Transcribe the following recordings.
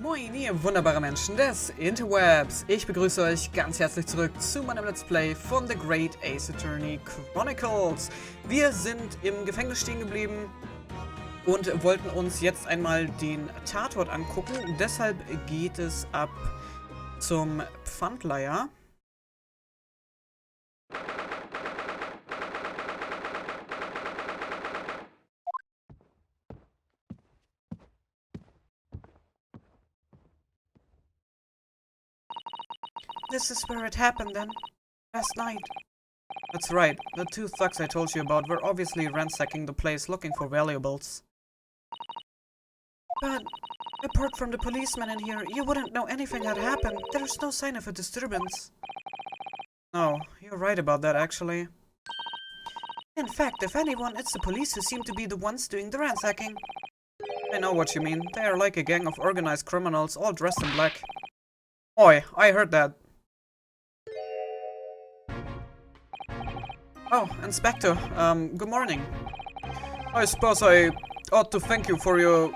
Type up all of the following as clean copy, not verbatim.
Moin, ihr wunderbare Menschen des Interwebs. Ich begrüße euch ganz herzlich zurück zu meinem Let's Play von The Great Ace Attorney Chronicles. Wir sind im Gefängnis stehen geblieben und wollten uns jetzt einmal den Tatort angucken. Deshalb geht es ab zum Pfandleiher. This is where it happened then, last night. That's right, the two thugs I told you about were obviously ransacking the place looking for valuables. But, apart from the policeman in here, you wouldn't know anything had happened. There's no sign of a disturbance. No, you're right about that actually. In fact, if anyone, it's the police who seem to be the ones doing the ransacking. I know what you mean. They are like a gang of organized criminals, all dressed in black. Oi, I heard that. Oh, Inspector, good morning. I suppose I ought to thank you for your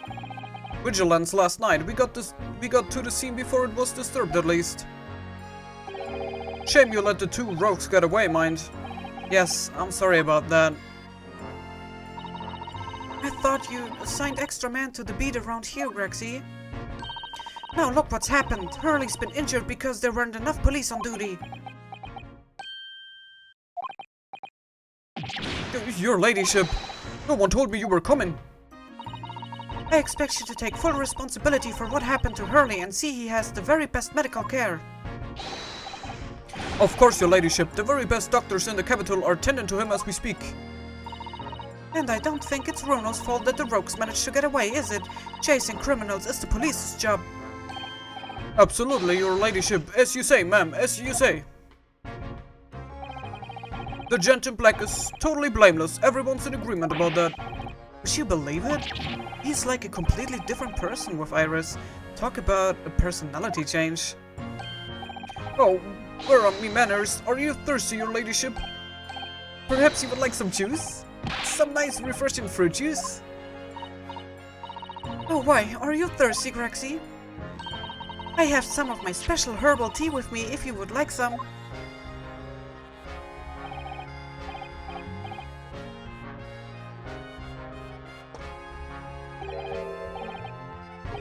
vigilance last night. We got to the scene before it was disturbed at least. Shame you let the two rogues get away, mind. Yes, I'm sorry about that. I thought you assigned extra men to the beat around here, Gregson. Now look what's happened. Hurley's been injured because there weren't enough police on duty. Your ladyship, no one told me you were coming. I expect you to take full responsibility for what happened to Hurley and see he has the very best medical care. Of course, your ladyship. The very best doctors in the capital are tending to him as we speak. And I don't think it's Runo's fault that the rogues managed to get away, is it? Chasing criminals is the police's job. Absolutely, your ladyship. As you say, ma'am, as you say. The gent in black is totally blameless. Everyone's in agreement about that. Would you believe it? He's like a completely different person with Iris. Talk about a personality change. Oh, where are me manners? Are you thirsty, your ladyship? Perhaps you would like some juice? Some nice refreshing fruit juice? Oh, why? Are you thirsty, Gregson? I have some of my special herbal tea with me if you would like some.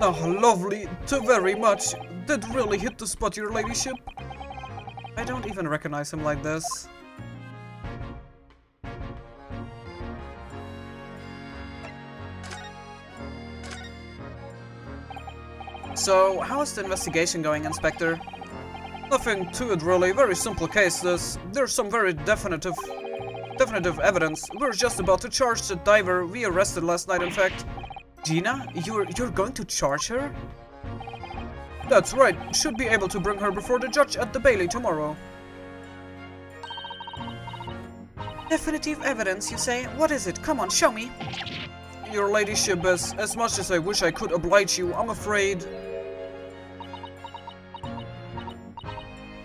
Oh, lovely. Too very much. That really hit the spot, your ladyship. I don't even recognize him like this. So, how's the investigation going, Inspector? Nothing to it really. Very simple case this. There's some very definitive evidence. We're just about to charge the diver we arrested last night, in fact. Gina, you're going to charge her? That's right. Should be able to bring her before the judge at the Bailey tomorrow. Definitive evidence, you say? What is it? Come on, show me. Your ladyship, as much as I wish I could oblige you, I'm afraid.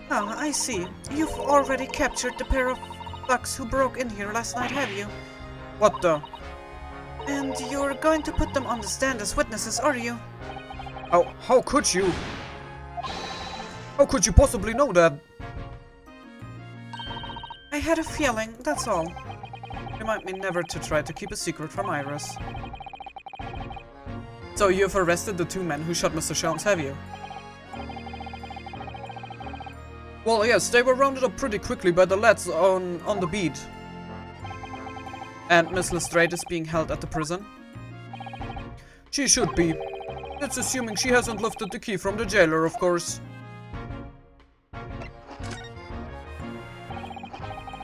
Ah, I see. You've already captured the pair of thugs who broke in here last night, have you? What the? And you're going to put them on the stand as witnesses, are you? How could you? How could you possibly know that? I had a feeling, that's all. Remind me never to try to keep a secret from Iris. So you've arrested the two men who shot Mr. Sholmes, have you? Well, yes, they were rounded up pretty quickly by the lads on the beat. And Miss Lestrade is being held at the prison? She should be. That's assuming she hasn't lifted the key from the jailer, of course.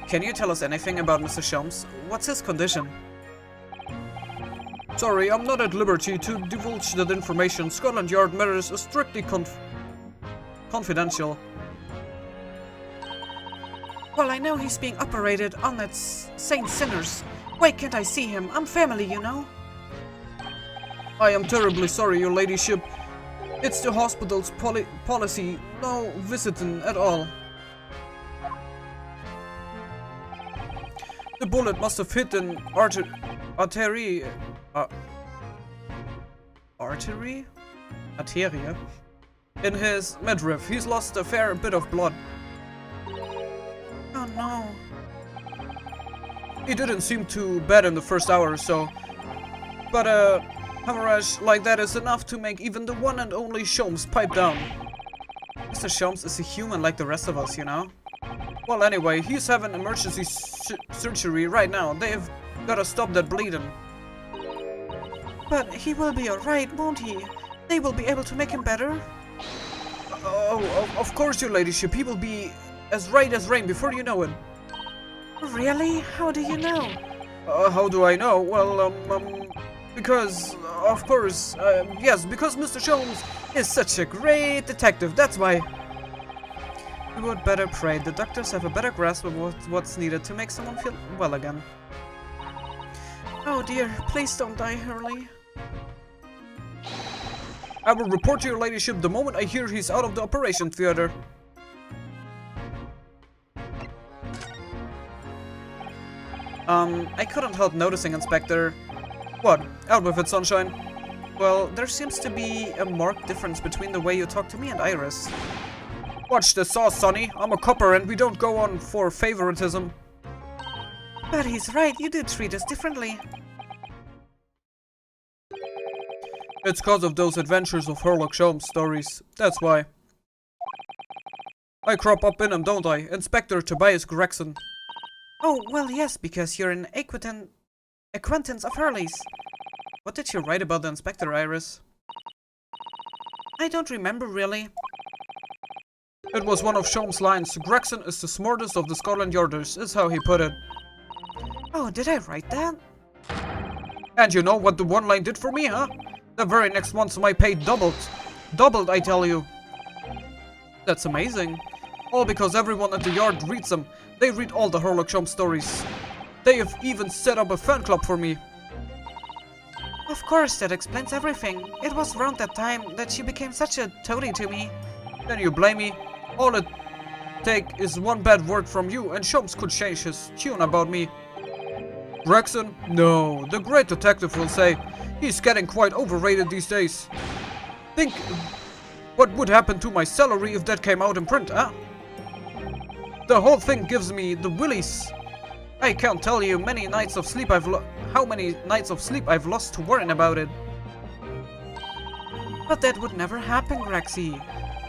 Can you tell us anything about Mr. Sholmes? What's his condition? Sorry, I'm not at liberty to divulge that information. Scotland Yard matters are strictly confidential. Well, I know he's being operated on that Saint Sinners. Why can't I see him? I'm family, you know. I am terribly sorry, your ladyship. It's the hospital's policy. No visiting at all. The bullet must have hit an artery. Artery? arterie in his midriff. He's lost a fair bit of blood. Oh no. He didn't seem too bad in the first hour or so, but a hemorrhage like that is enough to make even the one and only Sholmes pipe down. Mr. Sholmes is a human like the rest of us, you know? Well, anyway, he's having emergency surgery right now. They've gotta stop that bleeding. But he will be alright, won't he? They will be able to make him better? Oh, of course, your ladyship. He will be as right as rain before you know it. Really? How do you know? How do I know? Well, because, of course, yes, because Mr. Sholmes is such a great detective, that's why. We would better pray. The doctors have a better grasp of what's needed to make someone feel well again. Oh dear, please don't die early. I will report to your ladyship the moment I hear he's out of the operation theater. I couldn't help noticing, Inspector. What? Out with it, sunshine. Well, there seems to be a marked difference between the way you talk to me and Iris. Watch the sauce, Sonny. I'm a copper and we don't go on for favoritism. But he's right, you do treat us differently. It's cause of those adventures of Sherlock Sholmes stories. That's why. I crop up in them, don't I? Inspector Tobias Gregson. Oh, well, yes, because you're an acquaintance of Hurley's. What did you write about the Inspector, Iris? I don't remember, really. It was one of Sholmes' lines. Gregson is the smartest of the Scotland Yarders, is how he put it. Oh, did I write that? And you know what the one line did for me, huh? The very next month my pay doubled. Doubled, I tell you. That's amazing. All because everyone at the yard reads them. They read all the Sherlock Sholmes stories. They have even set up a fan club for me. Of course, that explains everything. It was around that time that you became such a toady to me. Then you blame me? All it take is one bad word from you and Sholmes could change his tune about me. Gregson? No, the great detective will say. He's getting quite overrated these days. Think what would happen to my salary if that came out in print, huh? The whole thing gives me the willies. I can't tell you how many nights of sleep I've lost to worrying about it. But that would never happen, Grexy.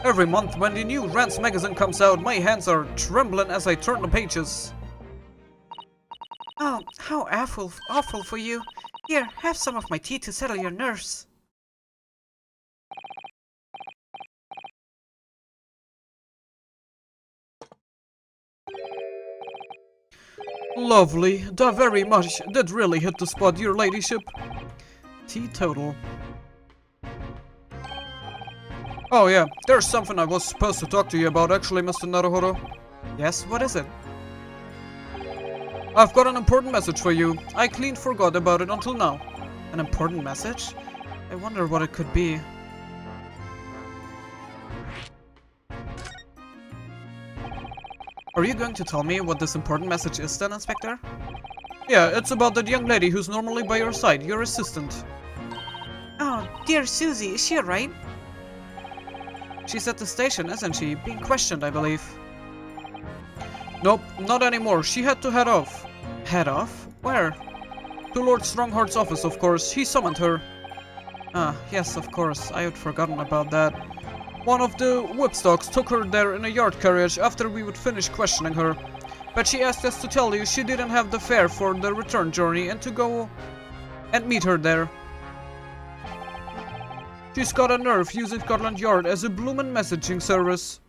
Every month when the new Rance magazine comes out, my hands are trembling as I turn the pages. Oh, how awful for you. Here, have some of my tea to settle your nerves. Lovely. Da very much. That really hit the spot, your ladyship. Teetotal. Oh yeah, there's something I was supposed to talk to you about actually, Mr. Naruhodo. Yes, what is it? I've got an important message for you. I clean forgot about it until now. An important message? I wonder what it could be. Are you going to tell me what this important message is then, Inspector? Yeah, it's about that young lady who's normally by your side, your assistant. Oh, dear Susie, is she alright? She's at the station, isn't she? Being questioned, I believe. Nope, not anymore. She had to head off. Head off? Where? To Lord Strongheart's office, of course. He summoned her. Ah, yes, of course. I had forgotten about that. One of the whipstocks took her there in a yard carriage after we would finish questioning her. But she asked us to tell you she didn't have the fare for the return journey and to go and meet her there. She's got a nerve using Scotland Yard as a bloomin' messaging service.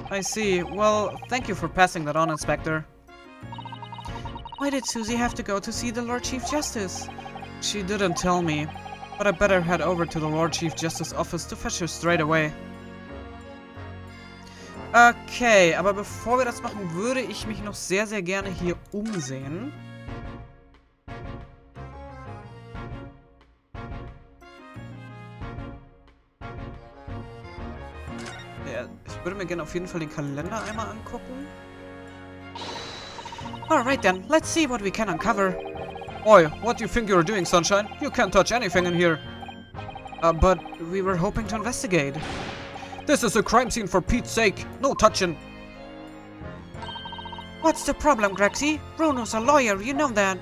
I see. Well, thank you for passing that on, Inspector. Why did Susie have to go to see the Lord Chief Justice? She didn't tell me, but I better head over to the Lord Chief Justice office to fetch her straight away. Okay, aber bevor wir das machen, würde ich mich noch sehr, sehr gerne hier umsehen. Ja, ich würde mir gerne auf jeden Fall den Kalender einmal angucken. Alright then, let's see what we can uncover. Oi, what do you think you're doing, Sunshine? You can't touch anything in here. But we were hoping to investigate. This is a crime scene, for Pete's sake. No touching. What's the problem, Grexy? Bruno's a lawyer, you know that.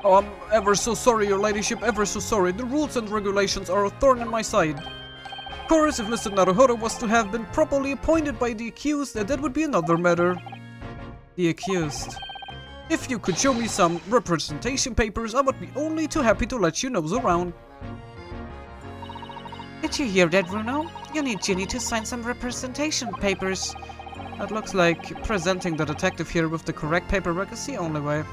Oh, I'm ever so sorry, your ladyship, ever so sorry. The rules and regulations are a thorn in my side. Of course, if Mr. Naruhodo was to have been properly appointed by the accused, that would be another matter. The accused. If you could show me some representation papers, I would be only too happy to let you nose around. Did you hear that, Bruno? You need Ginny to sign some representation papers. That looks like presenting the detective here with the correct paperwork is the only way.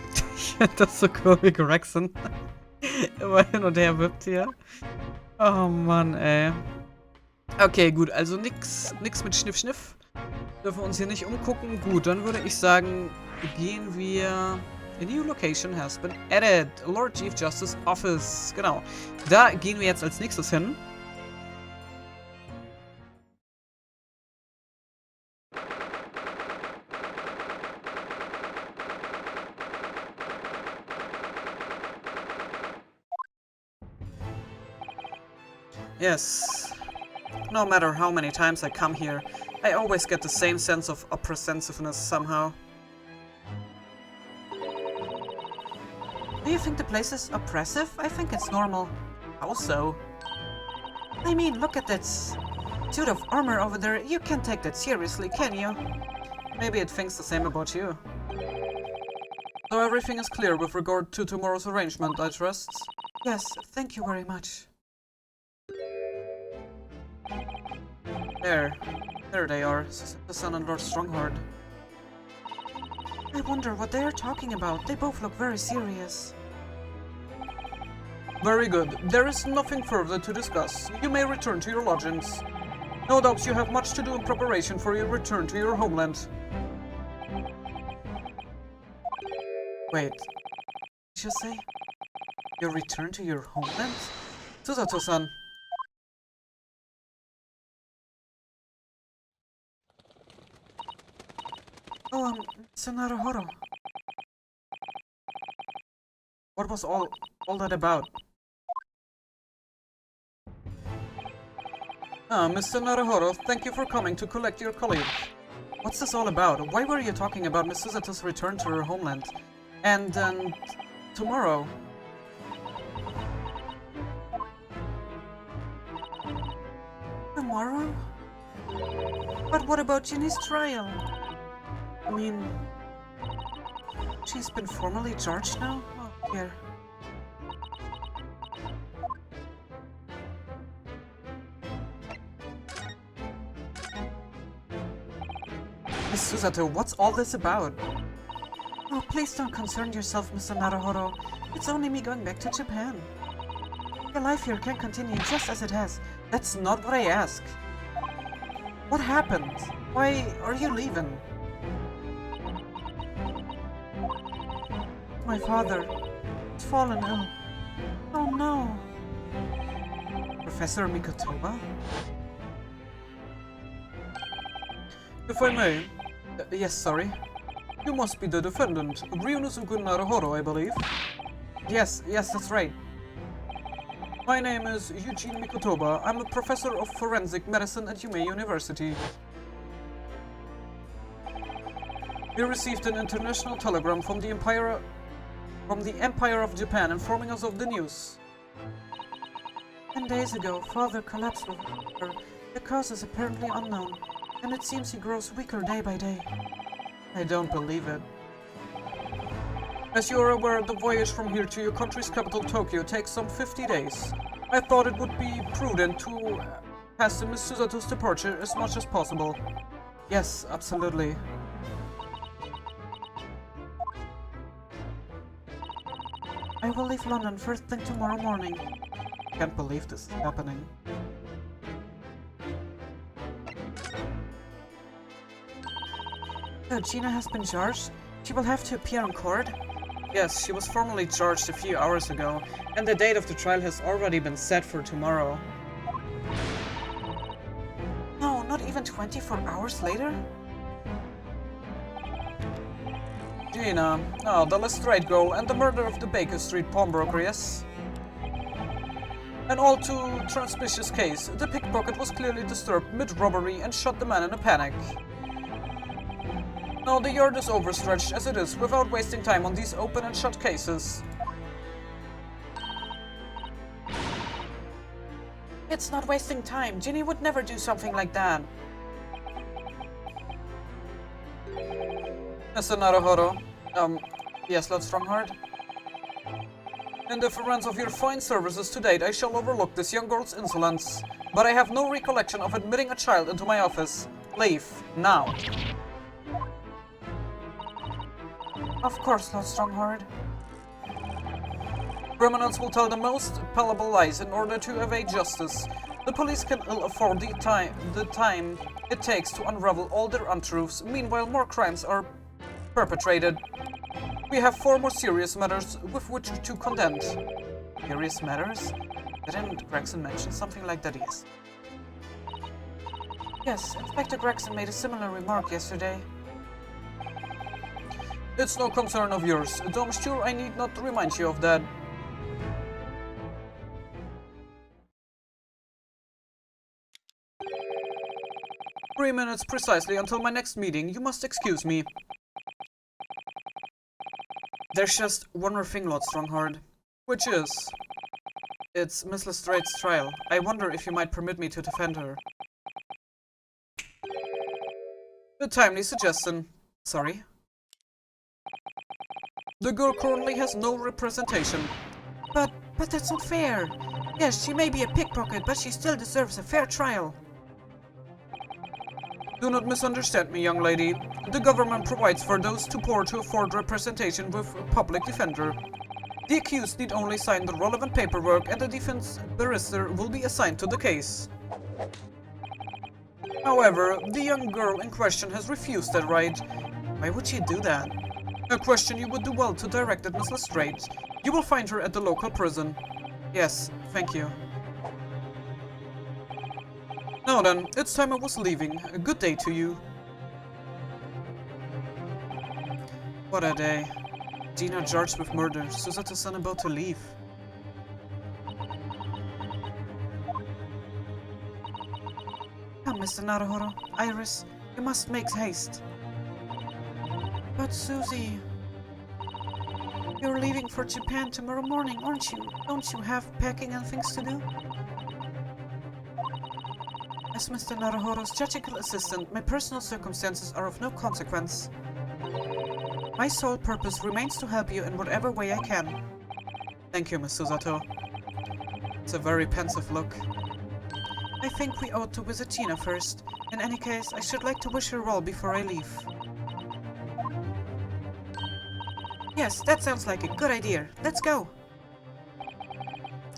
Das ist so cool wie Gregson. Immer hin und her wippt hier. Oh Mann, ey. Okay, gut, also nix mit Schniff. Dürfen wir uns hier nicht umgucken. Gut, dann würde ich sagen, gehen wir... A new location has been added. Lord Chief Justice Office. Genau. Da gehen wir jetzt als nächstes hin. Yes. No matter how many times I come here, I always get the same sense of oppressiveness somehow. Do you think the place is oppressive? I think it's normal. How so? I mean, look at that suit of armor over there. You can't take that seriously, can you? Maybe it thinks the same about you. So everything is clear with regard to tomorrow's arrangement, I trust? Yes, thank you very much. There they are, the son and Lord Strongheart. I wonder what they are talking about. They both look very serious. Very good. There is nothing further to discuss. You may return to your lodgings. No doubt you have much to do in preparation for your return to your homeland. Wait, did you say your return to your homeland? Susato-san. Oh, Mr. Naruhodo. What was all that about? Mr. Naruhodo, thank you for coming to collect your colleague. What's this all about? Why were you talking about Miss Susato's return to her homeland? And then... tomorrow? Tomorrow? But what about Ginny's trial? I mean... she's been formally charged now? Oh, dear. Miss Susato, what's all this about? Oh, please don't concern yourself, Mr. Naruhodo. It's only me going back to Japan. Your life here can continue just as it has. That's not what I asked. What happened? Why are you leaving? My father has fallen ill. Oh no. Professor Mikotoba? If I may... yes, sorry. You must be the defendant, Ryunosuke Naruhodo, I believe. Yes, that's right. My name is Eugene Mikotoba. I'm a professor of forensic medicine at Yume University. We received an international telegram from the Empire of Japan informing us of the news. 10 days ago, Father collapsed with fever. The cause is apparently unknown, and it seems he grows weaker day by day. I don't believe it. As you are aware, the voyage from here to your country's capital, Tokyo, takes some 50 days. I thought it would be prudent to hasten Miss Susato's departure as much as possible. Yes, absolutely. I will leave London first thing tomorrow morning. Can't believe this is happening. So Gina has been charged? She will have to appear in court? Yes, she was formally charged a few hours ago, and the date of the trial has already been set for tomorrow. No, not even 24 hours later? Gina, the Lestrade girl and the murder of the Baker Street pawnbroker, yes? An all too suspicious case. The pickpocket was clearly disturbed mid-robbery and shot the man in a panic. Now the yard is overstretched as it is, without wasting time on these open and shut cases. It's not wasting time. Ginny would never do something like that. Mr. Naruhodo. Yes, Lord Strongheart? In deference of your fine services to date, I shall overlook this young girl's insolence. But I have no recollection of admitting a child into my office. Leave. Now. Of course, Lord Strongheart. Criminals will tell the most palatable lies in order to evade justice. The police can ill afford the time it takes to unravel all their untruths. Meanwhile, more crimes are perpetrated. We have 4 more serious matters with which to contend. Serious matters? Didn't Gregson mention something like that? Yes, Inspector Gregson made a similar remark yesterday. It's no concern of yours, though I'm sure I need not remind you of that. "3 minutes precisely until my next meeting. You must excuse me." There's just one more thing, Lord Strongheart. Which is? It's Miss Lestrade's trial. I wonder if you might permit me to defend her. A timely suggestion. Sorry. The girl currently has no representation. But that's not fair. Yes, she may be a pickpocket, but she still deserves a fair trial. Do not misunderstand me, young lady. The government provides for those too poor to afford representation with a public defender. The accused need only sign the relevant paperwork and the defense barrister will be assigned to the case. However, the young girl in question has refused that right. Why would she do that? A question you would do well to direct at Miss Lestrade. You will find her at the local prison. Yes, thank you. Now then, it's time I was leaving. A good day to you. What a day. Gina charged with murder. Susato-san about to leave. Come, Mr. Naruhodo. Iris, you must make haste. But Susie... You're leaving for Japan tomorrow morning, aren't you? Don't you have packing and things to do? As Mr. Naruhodo's judicial assistant, my personal circumstances are of no consequence. My sole purpose remains to help you in whatever way I can. Thank you, Miss Susato. It's a very pensive look. I think we ought to visit Gina first. In any case, I should like to wish her well before I leave. Yes, that sounds like a good idea. Let's go!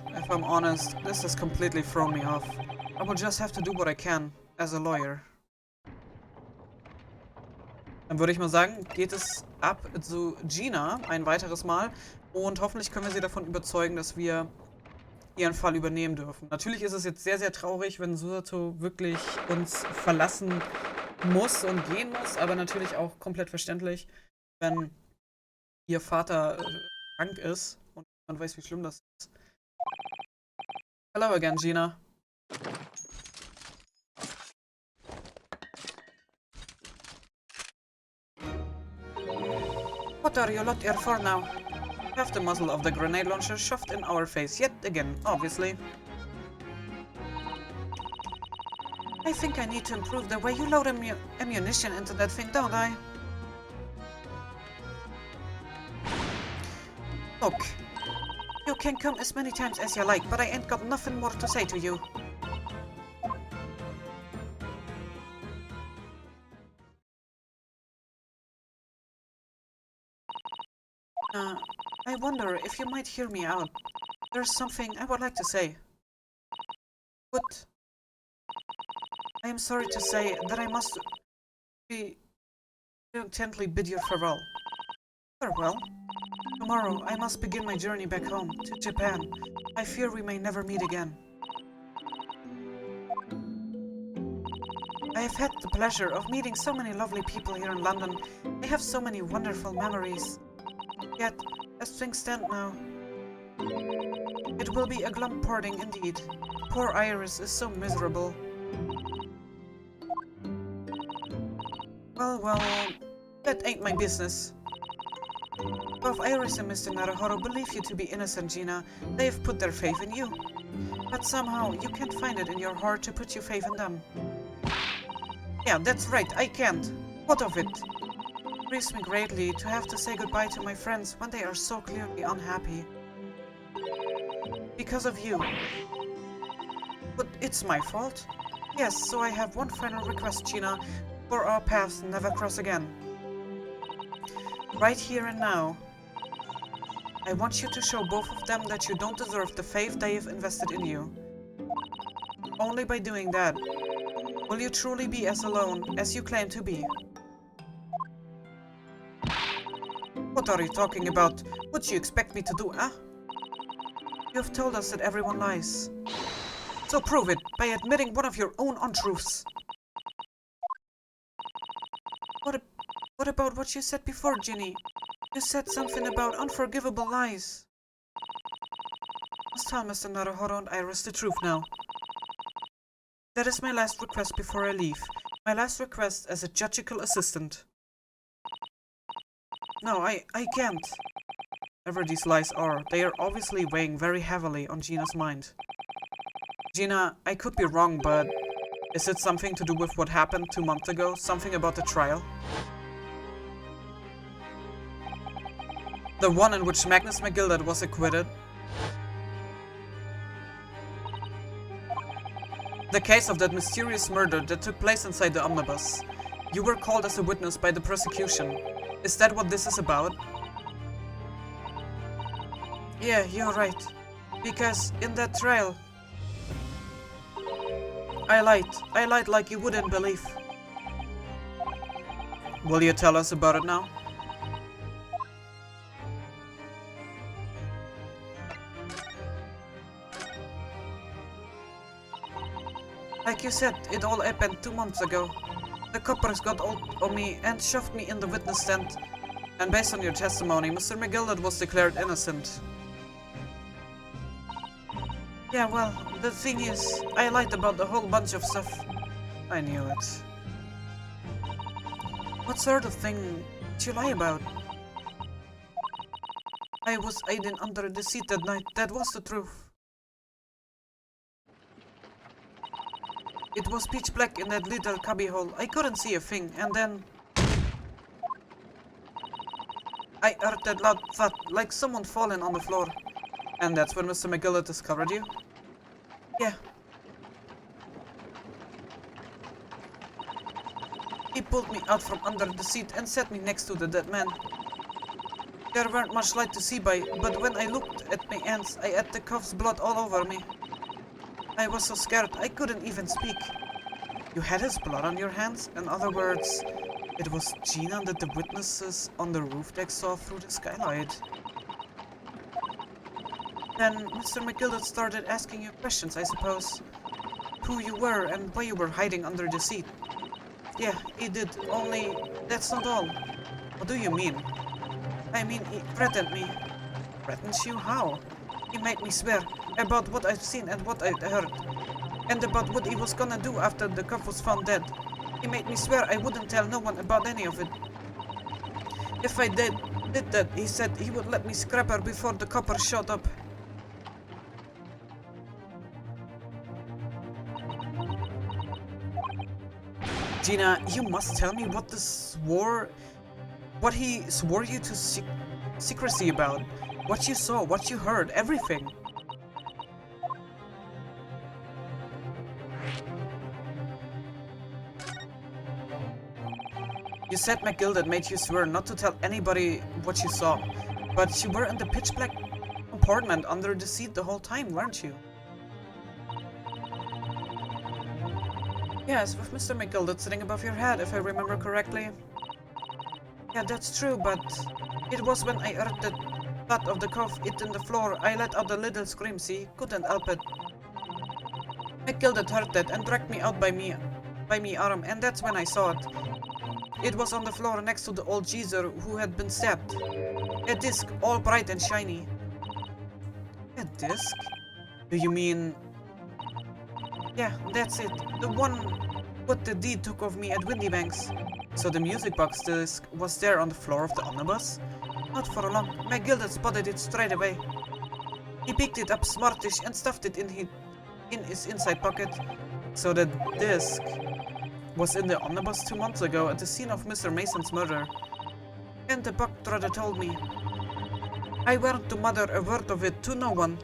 If I'm honest, this has completely thrown me off. I will just have to do what I can, as a lawyer. Dann würde ich mal sagen, geht es ab zu Gina ein weiteres Mal und hoffentlich können wir sie davon überzeugen, dass wir ihren Fall übernehmen dürfen. Natürlich ist es jetzt sehr, sehr traurig, wenn Susato wirklich uns verlassen muss und gehen muss, aber natürlich auch komplett verständlich, wenn ihr Vater krank ist und man weiß, wie schlimm das ist. Hello again, Gina. What are you lot here for now? Have the muzzle of the grenade launcher shoved in our face yet again, obviously. I think I need to improve the way you load ammunition into that thing, don't I? Look, you can come as many times as you like, but I ain't got nothing more to say to you. I wonder if you might hear me out. There's something I would like to say. But I am sorry to say that I must reluctantly bid you farewell. Farewell? Tomorrow I must begin my journey back home, to Japan. I fear we may never meet again. I have had the pleasure of meeting so many lovely people here in London. I have so many wonderful memories. Yet, as things stand now, It will be a glum parting indeed. Poor Iris is so miserable. Well, that ain't my business. Both Iris and Mr. Naruhodo believe you to be innocent, Gina. They have put their faith in you. But somehow, you can't find it in your heart to put your faith in them. Yeah, that's right, I can't. What of it? It grieves me greatly to have to say goodbye to my friends when they are so clearly unhappy. Because of you. But it's my fault. Yes, so I have one final request, Gina, for our paths never cross again. Right here and now. I want you to show both of them that you don't deserve the faith they have invested in you. Only by doing that will you truly be as alone as you claim to be. What are you talking about? What do you expect me to do, huh? You have told us that everyone lies. So prove it by admitting one of your own untruths. What about what you said before, Ginny? You said something about unforgivable lies. Let's tell Mr. Naruhodo and Iris the truth now. That is my last request before I leave. My last request as a judicial assistant. No, I can't. Whatever these lies are, they are obviously weighing very heavily on Gina's mind. Gina, I could be wrong, but is it something to do with what happened 2 months ago? Something about the trial? The one in which Magnus McGilded was acquitted? The case of that mysterious murder that took place inside the omnibus. You were called as a witness by the prosecution. Is that what this is about? Yeah, you're right. Because in that trial, I lied like you wouldn't believe. Will you tell us about it now? Like you said, it all happened 2 months ago. The coppers got hold of me and shoved me in the witness stand. And based on your testimony, Mr. McGilded was declared innocent. Yeah, well, the thing is, I lied about a whole bunch of stuff. I knew it. What sort of thing did you lie about? I was hiding under the seat that night, that was the truth. It was pitch black in that little cubbyhole. I couldn't see a thing, and then I heard that loud thud, like someone falling on the floor. And that's when Mr. McGilded discovered you? Yeah. He pulled me out from under the seat and set me next to the dead man. There weren't much light to see by, but when I looked at my hands, I had the cuff's blood all over me. I was so scared, I couldn't even speak. You had his blood on your hands? In other words, it was Gina that the witnesses on the roof deck saw through the skylight. Then Mr. McGilded started asking you questions, I suppose. Who you were and why you were hiding under the seat. Yeah, he did, only that's not all. What do you mean? I mean, he threatened me. Threatens you? How? He made me swear about what I've seen and what I'd heard. And about what he was gonna do after the cuff was found dead. He made me swear I wouldn't tell no one about any of it. If I did that, he said he would let me scrap her before the copper showed up. Gina, you must tell me what he swore you to secrecy about. What you saw, what you heard, everything. You said McGilded made you swear not to tell anybody what you saw, but you were in the pitch black compartment under the seat the whole time, weren't you? Yes, with Mr. McGilded sitting above your head, if I remember correctly. Yeah, that's true, but it was when I heard the thud of the cuff hitting the floor, I let out a little scream, see? Couldn't help it. McGilded heard that and dragged me out by me arm, and that's when I saw it. It was on the floor next to the old geezer who had been stabbed. A disc, all bright and shiny. A disc? Do you mean... Yeah, that's it. The one what the deed took of me at Windybanks. So the music box disc was there on the floor of the omnibus? Not for long. McGilded spotted it straight away. He picked it up smartish and stuffed it in his inside pocket. So the disc was in the omnibus 2 months ago at the scene of Mr. Mason's murder. And the buck trotter told me. I weren't to mutter a word of it to no one.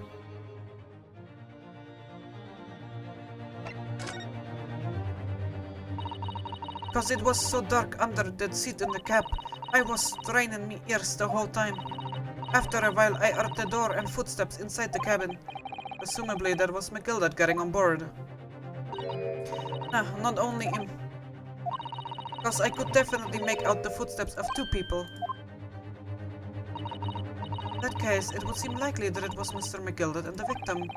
Cause it was so dark under that seat in the cab, I was straining me ears the whole time. After a while, I heard the door and footsteps inside the cabin. Presumably that was McGilded getting on board. Nah, not only him. Cause I could definitely make out the footsteps of 2 people. In that case, it would seem likely that it was Mr. McGilded and the victim.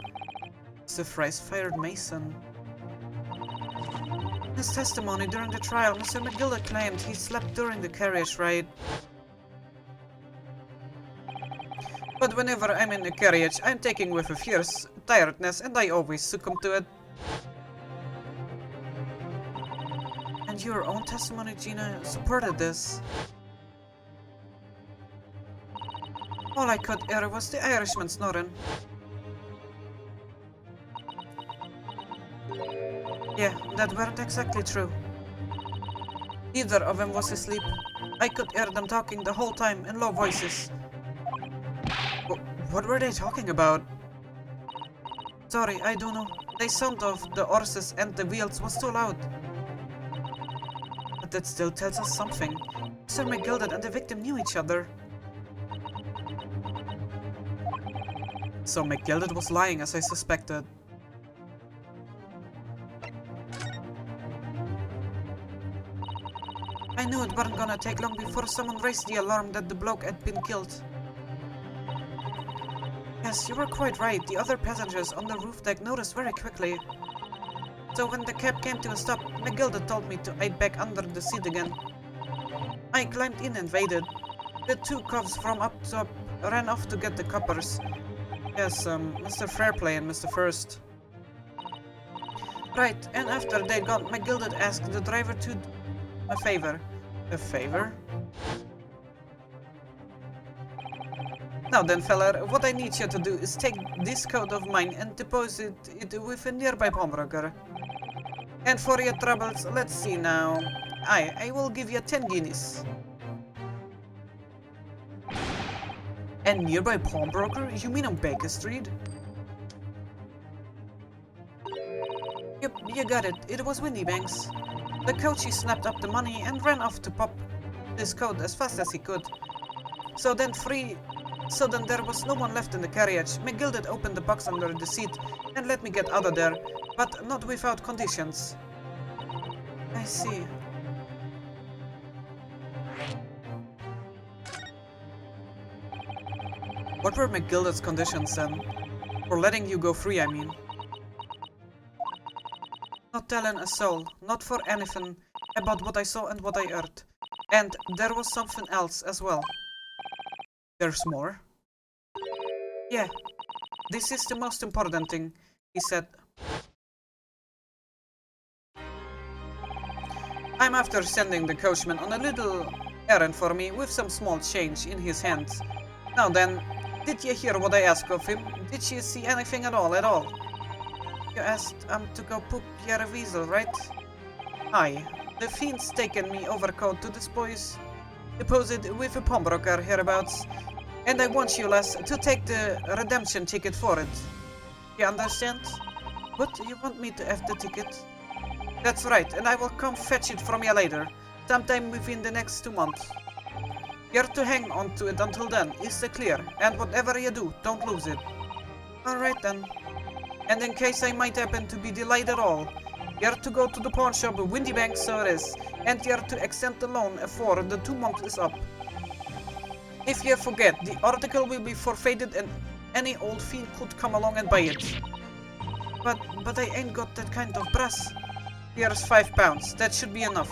The phrase fired Mason. In his testimony during the trial, Mr. McGilded claimed he slept during the carriage ride. But whenever I'm in a carriage, I'm taken with a fierce tiredness and I always succumb to it. And your own testimony, Gina, supported this. All I could hear was the Irishman snoring. Yeah, that weren't exactly true. Neither of them was asleep. I could hear them talking the whole time in low voices. What were they talking about? Sorry, I don't know. The sound of the horses and the wheels was too loud. But that still tells us something. Mr. McGilded and the victim knew each other. So McGilded was lying as I suspected. I knew it weren't gonna take long before someone raised the alarm that the bloke had been killed. Yes, you were quite right. The other passengers on the roof deck noticed very quickly. So when the cab came to a stop, McGilded told me to hide back under the seat again. I climbed in and waited. The 2 cops from up top ran off to get the coppers. Yes, Mr. Fairplay and Mr. First. Right, and after they'd gone, McGilded asked the driver to do a favor. A favor? Now then, feller, what I need you to do is take this coat of mine and deposit it with a nearby pawnbroker. And for your troubles, let's see now. I will give you 10 guineas. A nearby pawnbroker? You mean on Baker Street? Yep, you got it. It was Windybanks. The coachie snapped up the money and ran off to pop this coat as fast as he could. So then there was no one left in the carriage. McGilded opened the box under the seat and let me get out of there, but not without conditions. I see. What were McGilded's conditions then? For letting you go free, I mean. Not telling a soul, not for anything, about what I saw and what I heard. And there was something else as well. There's more? Yeah. This is the most important thing, he said. I'm after sending the coachman on a little errand for me with some small change in his hands. Now then, did you hear what I asked of him? Did you see anything at all? You asked to go poop Pierre Weasel, right? Aye. The fiend's taken me overcoat to deposit with a pawnbroker hereabouts, and I want you, lass, to take the redemption ticket for it. You understand? What, you want me to have the ticket? That's right, and I will come fetch it from you later, sometime within the next 2 months. You're to hang on to it until then, is it clear? And whatever you do, don't lose it. Alright then. And in case I might happen to be delayed at all, you're to go to the pawn shop at Windybanks, so it is, and you're to extend the loan before the 2 months is up. If you forget, the article will be forfeited and any old fiend could come along and buy it. But I ain't got that kind of brass. Here's £5, that should be enough.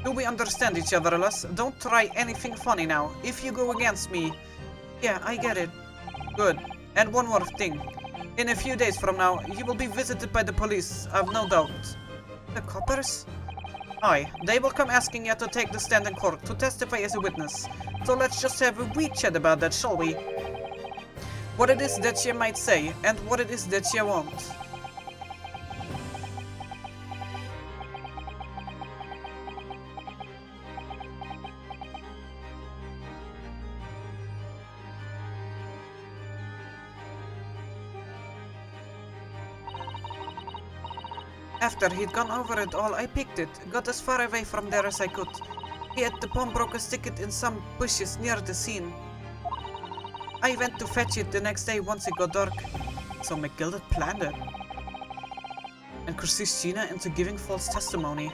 Do we understand each other, lass? Don't try anything funny now. If you go against me... Yeah, I get it. Good. And one more thing. In a few days from now, you will be visited by the police, I've no doubt. The coppers? Aye, they will come asking you to take the stand in court to testify as a witness. So let's just have a wee chat about that, shall we? What it is that you might say, and what it is that you won't. After he'd gone over it all, I picked it, got as far away from there as I could. He had the pawnbroker's ticket in some bushes near the scene. I went to fetch it the next day once it got dark. So McGill had planned it. And coerced Gina into giving false testimony.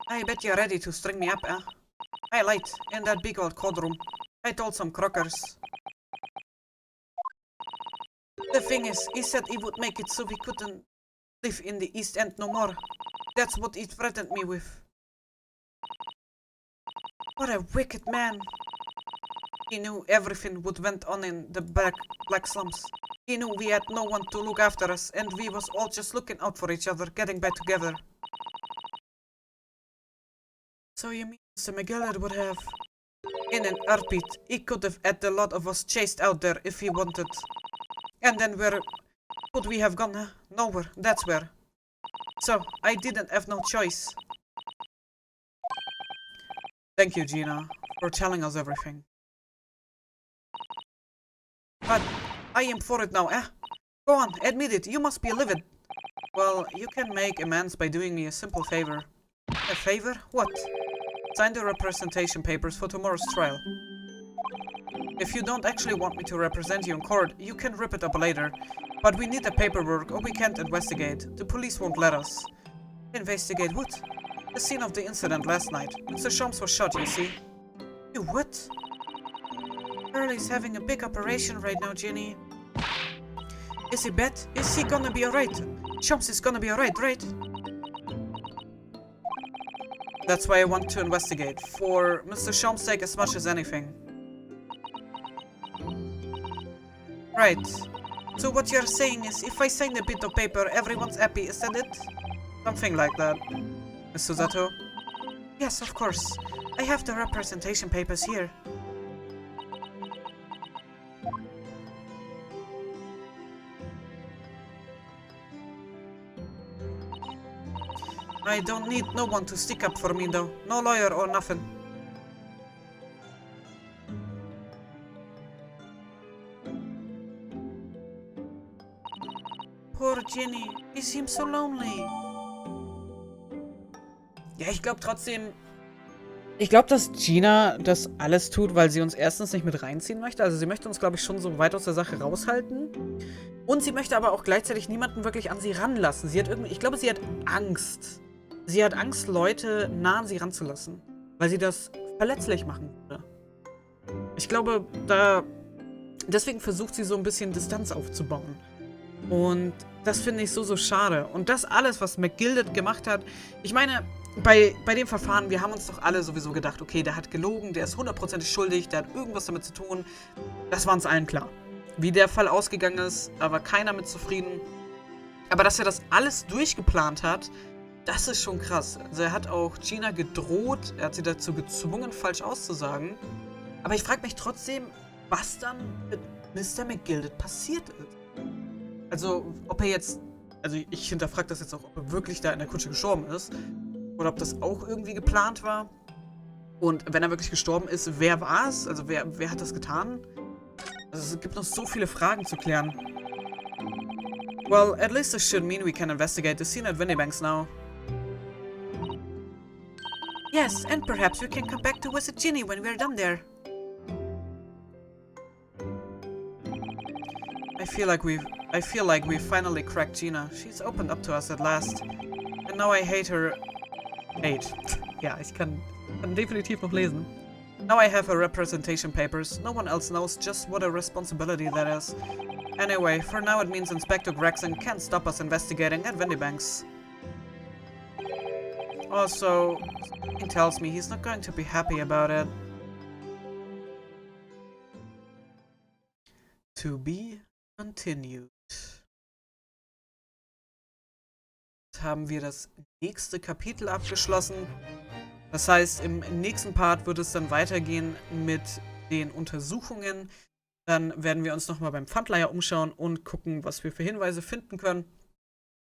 I bet you're ready to string me up, eh? I lied, in that big old courtroom. I told some crockers. The thing is, he said he would make it so we couldn't live in the East End no more. That's what he threatened me with. What a wicked man. He knew everything would went on in the black slums. He knew we had no one to look after us, and we was all just looking out for each other, getting back together. So you mean Mr. McGill would have... In an heartbeat, he could have had the lot of us chased out there if he wanted. And then where would we have gone, huh? Nowhere, that's where. So, I didn't have no choice. Thank you, Gina, for telling us everything. But I am for it now, eh? Go on, admit it, you must be livid. Well, you can make amends by doing me a simple favor. A favor? What? Sign the representation papers for tomorrow's trial. If you don't actually want me to represent you in court, you can rip it up later. But we need the paperwork or we can't investigate. The police won't let us. Investigate what? The scene of the incident last night. Mr. Shams was shot, you see. You what? Early's having a big operation right now, Jenny. Is he bad? Is he gonna be alright? Shams is gonna be alright, right? That's why I want to investigate, for Mr. Shams' sake as much as anything. Right. So what you're saying is, if I sign a bit of paper, everyone's happy, is that it? Something like that. Miss Susato? Yes, of course. I have the representation papers here. I don't need no one to stick up for me though. No lawyer or nothing. Poor Jenny. He seems so lonely. Ja, ich glaube trotzdem... Ich glaube, dass Gina das alles tut, weil sie uns erstens nicht mit reinziehen möchte. Also sie möchte uns, glaube ich, schon so weit aus der Sache raushalten. Und sie möchte aber auch gleichzeitig niemanden wirklich an sie ranlassen. Sie hat irgendwie... Ich glaube, sie hat Angst. Sie hat Angst, Leute nah an sie ranzulassen. Weil sie das verletzlich machen würde. Ich glaube, deswegen versucht sie so ein bisschen Distanz aufzubauen. Und das finde ich so schade. Und das alles, was McGill gemacht hat... Ich meine, bei dem Verfahren, wir haben uns doch alle sowieso gedacht, okay, der hat gelogen, der ist 100% schuldig, der hat irgendwas damit zu tun. Das war uns allen klar. Wie der Fall ausgegangen ist, da war keiner mit zufrieden. Aber dass er das alles durchgeplant hat... Das ist schon krass. Also er hat auch Gina gedroht, er hat sie dazu gezwungen, falsch auszusagen. Aber ich frage mich trotzdem, was dann mit Mr. McGill passiert ist. Also, ob er jetzt... Also ich hinterfrage das jetzt auch, ob er wirklich da in der Kutsche gestorben ist. Oder ob das auch irgendwie geplant war. Und wenn er wirklich gestorben ist, wer war es? Also wer hat das getan? Also es gibt noch so viele Fragen zu klären. Well, at least this should mean we can investigate the scene at Winniebanks now. Yes, and perhaps we can come back to visit Ginny when we're done there. I feel like we've finally cracked Gina. She's opened up to us at last. And now I hate her. Hate. Ja, ich kann definitiv noch lesen. Now I have her representation papers. No one else knows just what a responsibility that is. Anyway, for now it means Inspector Gregson can't stop us investigating at Winniebanks. Also, he tells me he's not going to be happy about it. To be continued. Jetzt haben wir das nächste Kapitel abgeschlossen. Das heißt, im nächsten Part wird es dann weitergehen mit den Untersuchungen. Dann werden wir uns nochmal beim Pfandleiher umschauen und gucken, was wir für Hinweise finden können.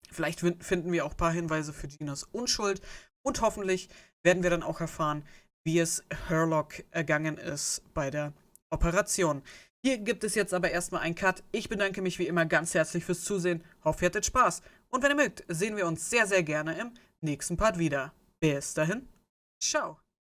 Vielleicht finden wir auch ein paar Hinweise für Ginas Unschuld. Und hoffentlich werden wir dann auch erfahren, wie es Herlock ergangen ist bei der Operation. Hier gibt es jetzt aber erstmal einen Cut. Ich bedanke mich wie immer ganz herzlich fürs Zusehen. Hoffe, ihr hattet Spaß. Und wenn ihr mögt, sehen wir uns sehr, sehr gerne im nächsten Part wieder. Bis dahin, ciao.